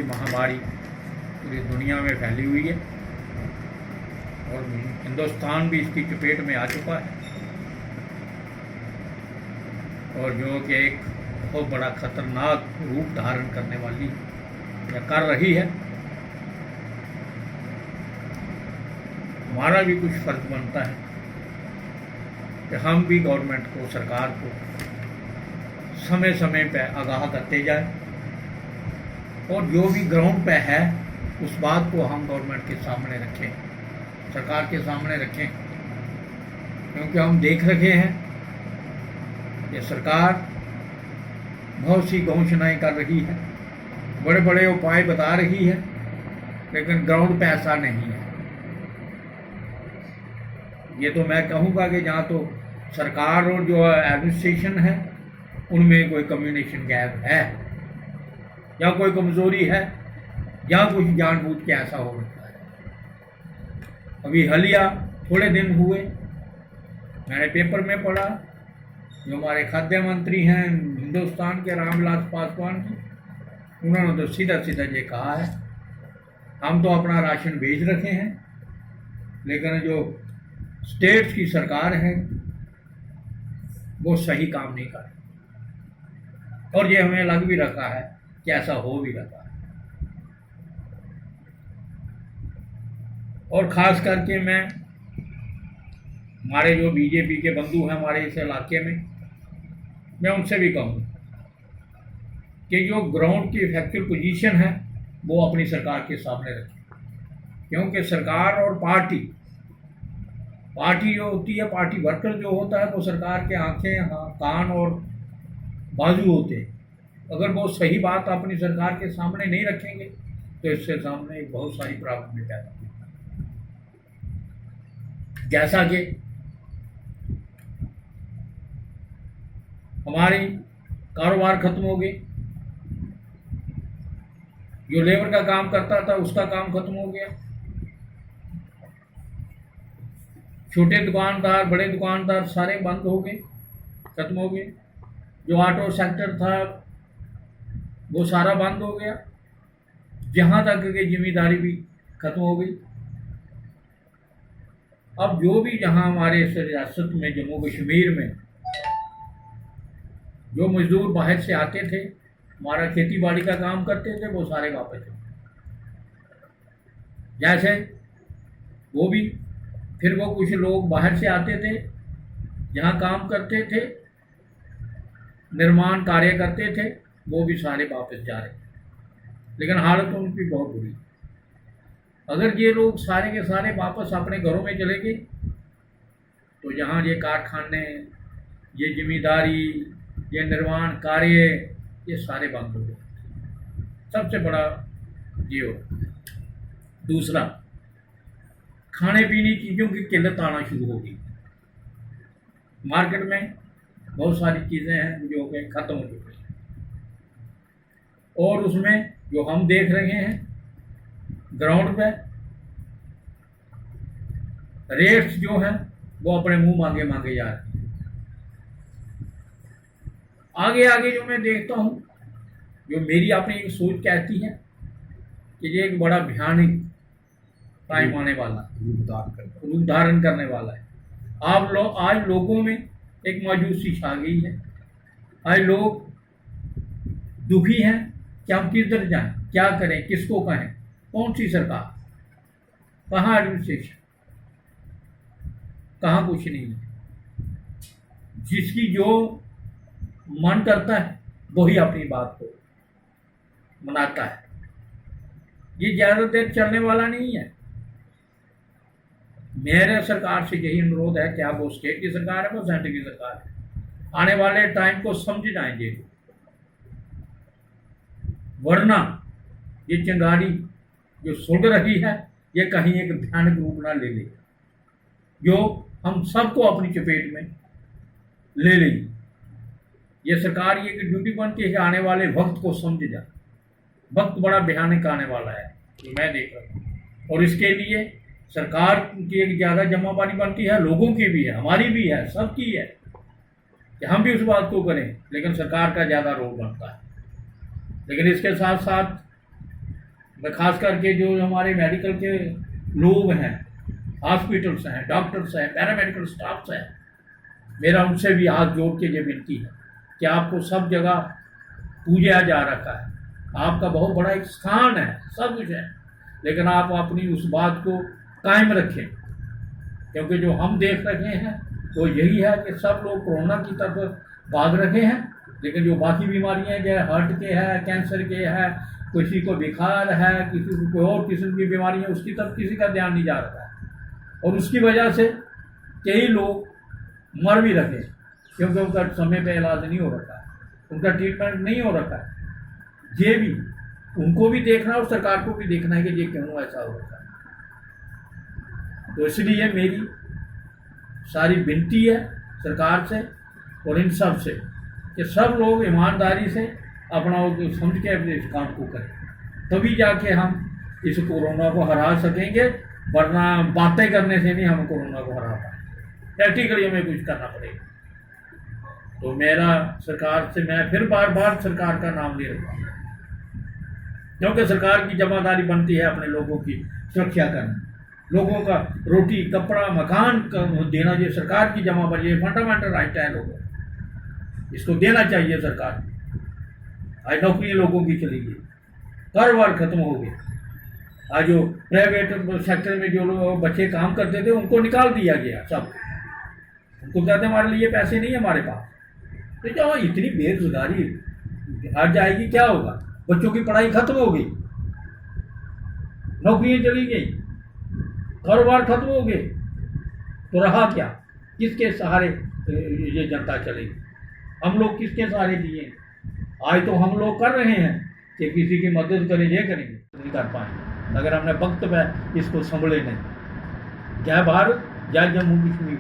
महामारी पूरी दुनिया में फैली हुई है और हिंदुस्तान भी इसकी चपेट में आ चुका है, और जो कि एक बहुत बड़ा खतरनाक रूप धारण करने वाली या कर रही है। हमारा भी कुछ फर्ज बनता है कि हम भी गवर्नमेंट को, सरकार को समय समय पर आगाह करते जाएं, और जो भी ग्राउंड पे है उस बात को हम गवर्नमेंट के सामने रखें, सरकार के सामने रखें, क्योंकि हम देख रहे हैं कि सरकार बहुत सी घोषणाएं कर रही है, बड़े बड़े उपाय बता रही है, लेकिन ग्राउंड पे ऐसा नहीं है। ये तो मैं कहूँगा कि जहाँ तो सरकार और जो एडमिनिस्ट्रेशन है उनमें कोई कम्युनिकेशन गैप है, या कोई कमज़ोरी है, या कुछ जानबूझ के ऐसा हो रहा है। अभी हालिया थोड़े दिन हुए मैंने पेपर में पढ़ा, जो हमारे खाद्य मंत्री हैं हिंदुस्तान के रामविलास पासवान जी, उन्होंने तो सीधा सीधा ये कहा है, हम तो अपना राशन भेज रखे हैं, लेकिन जो स्टेट्स की सरकार है वो सही काम नहीं कर रही, और ये हमें लग भी रखा है कि ऐसा हो भी रहा है। और ख़ास करके मैं हमारे जो बीजेपी के बंधु हैं हमारे इस इलाके में, मैं उनसे भी कहूँ कि जो ग्राउंड की इफेक्टिव पोजीशन है वो अपनी सरकार के सामने रखें, क्योंकि सरकार और पार्टी जो होती है, पार्टी वर्कर जो होता है वो सरकार के आंखें, कान और बाजू होते हैं। अगर वो सही बात अपनी सरकार के सामने नहीं रखेंगे तो इससे सामने बहुत सारी प्रॉब्लम पैदा होगी। जैसा कि हमारी कारोबार खत्म हो गए, जो लेबर का काम करता था उसका काम खत्म हो गया, छोटे दुकानदार, बड़े दुकानदार सारे बंद हो गए, खत्म हो गए। जो ऑटो सेक्टर था वो सारा बंद हो गया, जहाँ तक की जिम्मेदारी भी खत्म हो गई। अब जो भी जहाँ हमारे इस रियासत में, जम्मू कश्मीर में जो मजदूर बाहर से आते थे, हमारा खेती बाड़ी का काम करते थे, वो सारे वापस हो गए। जैसे वो भी फिर वो कुछ लोग बाहर से आते थे, जहाँ काम करते थे, निर्माण कार्य करते थे, वो भी सारे वापस जा रहे थे, लेकिन हालत उनकी बहुत बुरी। अगर ये लोग सारे के सारे वापस अपने घरों में चले गए तो यहाँ ये कारखाने, ये जिम्मेदारी, ये निर्माण कार्य, ये सारे बंद हो गए। सबसे बड़ा ये हो। दूसरा, खाने पीने की चीज़ों की किल्लत आना शुरू हो गई। मार्केट में बहुत सारी चीज़ें हैं जो कि ख़त्म हो चुकी हैं, और उसमें जो हम देख रहे हैं ग्राउंड पे रेट्स जो हैं वो अपने मुंह मांगे मांगे जा रहे हैं। आगे आगे जो मैं देखता हूँ, जो मेरी अपनी एक सोच कहती है कि ये एक बड़ा भयानक टाइम आने वाला, रूप धारण करने वाला है। आज लोगों में एक मायूसी छा गई है। आज लोग दुखी हैं कि हम किधर जाएं, क्या करें, किसको कहें, कौन सी सरकार, कहाँ एडमिनिस्ट्रेशन, कहाँ कुछ नहीं है। जिसकी जो मन करता है वही अपनी बात को मनाता है। ये ज़्यादा देर चलने वाला नहीं है। मेरे सरकार से यही अनुरोध है कि आप, वो स्टेट की सरकार है, वो सेंटर की सरकार है, आने वाले टाइम को समझ जाएंगे, वरना ये चिंगारी जो सुलग रही है ये कहीं एक भयानक रूप ना ले ले, जो हम सबको अपनी चपेट में ले लेगी। ये सरकार ये की ड्यूटी बनती है कि आने वाले वक्त को समझ जाए। वक्त बड़ा भयानक आने वाला है, जो मैं देख रहा हूँ, और इसके लिए सरकार की एक ज़्यादा जमाबानी बनती है, लोगों की भी है, हमारी भी है, सबकी है कि हम भी उस बात को करें, लेकिन सरकार का ज़्यादा रोल बनता है। लेकिन इसके साथ साथ खास करके जो हमारे मेडिकल के लोग हैं, हॉस्पिटल्स हैं, डॉक्टर्स हैं, पैरामेडिकल स्टाफ्स हैं, मेरा उनसे भी हाथ जोड़ के ये विनती है कि आपको सब जगह पूजा जा रखा है, आपका बहुत बड़ा एक स्थान है, सब कुछ है, लेकिन आप अपनी उस बात को कायम रखें, क्योंकि जो हम देख रहे हैं वो यही है कि सब लोग कोरोना की तरफ भाग रहे हैं, लेकिन जो बाकी बीमारियां जैसे हार्ट के है, कैंसर के है, किसी को बुखार है, किसी को कोई और किस्म की बीमारी है, उसकी तरफ किसी का ध्यान नहीं जा रहा है, और उसकी वजह से कई लोग मर भी रहे हैं, क्योंकि उनका समय पे इलाज नहीं हो रखा है, उनका ट्रीटमेंट नहीं हो रखा है। ये भी उनको भी देखना और सरकार को भी देखना है कि ये क्यों ऐसा हो रहा है। तो इसलिए मेरी सारी विनती है सरकार से और इन सब से कि सब लोग ईमानदारी से अपना समझ के अपने इस काम को करें, तभी जाके हम इस कोरोना को हरा सकेंगे, वरना बातें करने से नहीं हम कोरोना को हरा पाएंगे, प्रैक्टिकली हमें कुछ करना पड़ेगा। तो मेरा सरकार से मैं फिर बार बार सरकार का नाम ले रहा हूँ, क्योंकि सरकार की जिम्मेदारी बनती है अपने लोगों की सुरक्षा करना, लोगों का रोटी कपड़ा मकान देना, ये सरकार की जिम्मेदारी, ये फंडामेंटल राइट है लोगों, इसको देना चाहिए सरकार। आज नौकरी लोगों की चली गई, कारोबार खत्म हो गया, आज जो प्राइवेट सेक्टर में जो लोग बच्चे काम करते थे उनको निकाल दिया गया, सब उनको कहते हमारे लिए पैसे नहीं है हमारे पास। तो क्या इतनी बेरोजगारी हट जाएगी, क्या होगा? बच्चों की पढ़ाई खत्म हो गई, नौकरियां चली गई, कारोबार खत्म हो गए, तो रहा क्या? किसके सहारे ये जनता चलेगी? हम लोग किसके सहारे जिए? आज तो हम लोग कर रहे हैं कि किसी की मदद करें, ये करेंगे, नहीं कर पाएंगे अगर हमने वक्त में इसको संभले नहीं। जय भारत, जय जम्मू कश्मीर।